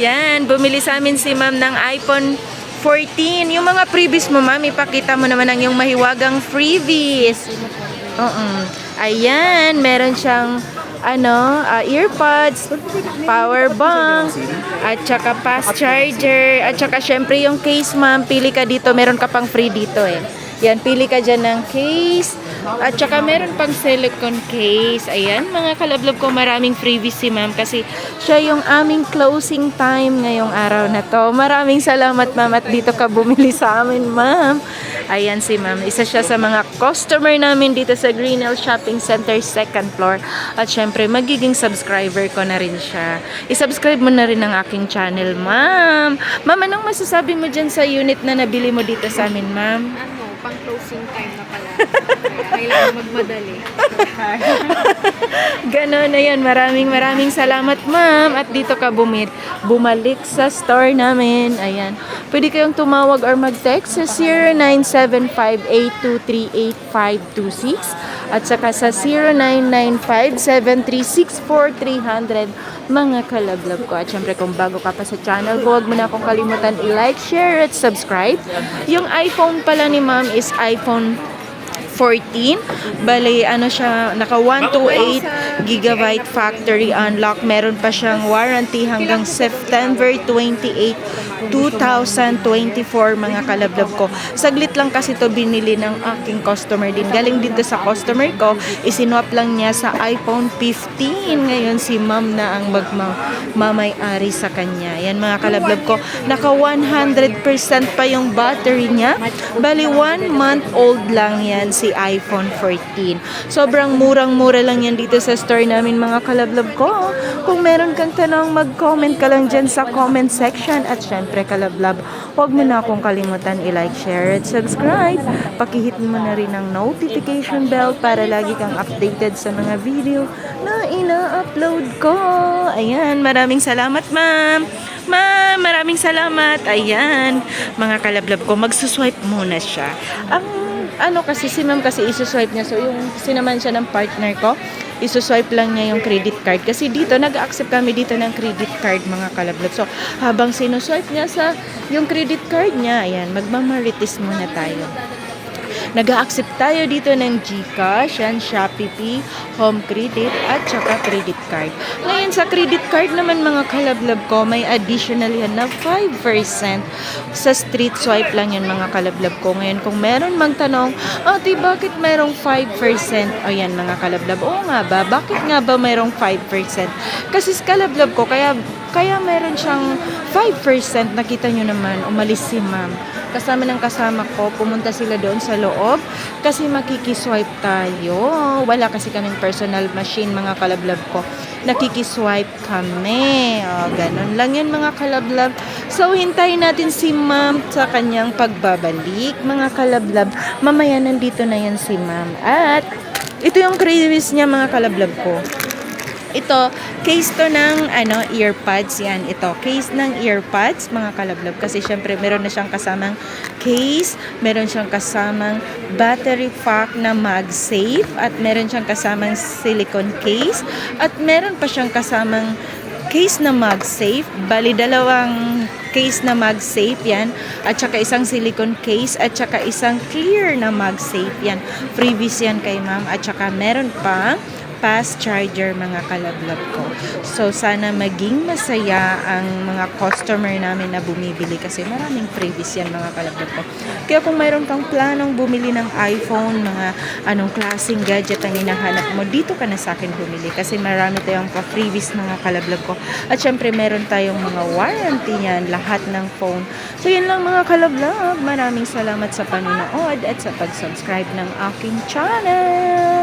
Yan, bumili sa amin si ma'am ng iPhone 14. Yung mga freebies mo, ma'am, ipakita mo naman ang yung mahiwagang freebies. Oo. Ayan, meron siyang earpods, power bank, at saka fast charger, at saka syempre yung case, ma'am, pili ka dito, meron ka pang free dito eh. Yan, pili ka dyan ng case, at saka meron pang silicone case. Ayan, mga kalablog ko, maraming freebies si ma'am kasi siya yung aming closing time ngayong araw na to. Maraming salamat, ma'am, at dito ka bumili sa amin, ma'am. Ayan si ma'am, isa siya sa mga customer namin dito sa Greenhill Shopping Center, 2nd floor. At syempre, magiging subscriber ko na rin siya. I-subscribe mo na rin ang aking channel, ma'am. Ma'am, anong masasabi mo dyan sa unit na nabili mo dito sa amin, ma'am? Pang closing time na pala. Kailangan magmadali. Ganon na yan. Maraming salamat, ma'am. At dito ka bumalik sa store namin. Ayan. Pwede kayong tumawag or mag-text sa 0975-823-8526 at saka sa 0995-736-4300 mga kalablog ko. At syempre kung bago ka pa sa channel ko, huwag mo na akong kalimutan i-like, share at subscribe. Yung iPhone pala ni ma'am is iPhone 14. Bale, siya, naka 128 gigabyte factory unlock. Meron pa siyang warranty hanggang September 28, 2024 mga kalablog ko. Saglit lang kasi to binili ng aking customer din. Galing dito sa customer ko, isinwap lang niya sa iPhone 15. Ngayon si ma'am na ang mamay-ari sa kanya. Yan mga kalablog ko. Naka 100% pa yung battery niya. Bali, 1 month old lang yan si iPhone 14. Sobrang murang-mura lang yan dito sa store namin mga kalablog ko. Kung meron kang tanong, mag-comment ka lang dyan sa comment section. At syempre kalablog, huwag mo na akong kalimutan i-like, share, at subscribe. Pakihit mo na rin ang notification bell para lagi kang updated sa mga video na ina-upload ko. Ayan, maraming salamat, ma'am. Ma'am, maraming salamat. Ayan, mga kalablog ko, magsuswipe muna siya. Kasi si ma'am kasi isuswipe niya. So, yung sinaman siya ng partner ko, isuswipe lang niya yung credit card. Kasi dito, nag-accept kami dito ng credit card, mga kalablog. So, habang sinuswipe niya sa yung credit card niya, ayan, magmamarites muna tayo. Nag-a-accept tayo dito ng GCash, yan, Shopee Pay, Home Credit, at saka credit card. Ngayon, sa credit card naman mga kalablog ko, may additional yan na 5%. Sa street swipe lang yan mga kalablog ko. Ngayon, kung meron magtanong, ate, bakit merong 5%? Ayan mga kalablog, oo nga ba? Bakit nga ba merong 5%? Kasi sa kalablog ko, kaya meron siyang 5%. Nakita nyo naman, umalis si ma'am. Kasama ng kasama ko, pumunta sila doon sa loob kasi makikiswipe tayo. Wala kasi kaming personal machine mga kalablog ko. Nakikiswipe kami. Ganon lang yan mga kalablog. So, hintayin natin si ma'am sa kanyang pagbabalik. Mga kalablog, mamaya nandito na yan si ma'am. At ito yung cravings niya mga kalablog ko. Ito, case to ng earpods. Yan, ito, case ng earpods, mga kalablog. Kasi syempre, meron na siyang kasamang case, meron siyang kasamang battery pack na MagSafe, at meron siyang kasamang silicone case, at meron pa siyang kasamang case na MagSafe. Bali, dalawang case na MagSafe yan, at saka isang silicone case, at saka isang clear na MagSafe yan. Freebies yan kay ma'am, at saka meron pa fast charger mga kalablog ko. So, sana maging masaya ang mga customer namin na bumibili kasi maraming freebies yan mga kalablog ko. Kaya kung mayroon kang planong bumili ng iPhone, mga anong klaseng gadget ang hinahanap mo, dito ka na sa akin bumili kasi marami tayong pa-freebies mga kalablog ko. At syempre, meron tayong mga warranty yan, lahat ng phone. So, yun lang mga kalablog. Maraming salamat sa panonood at sa pag-subscribe ng aking channel.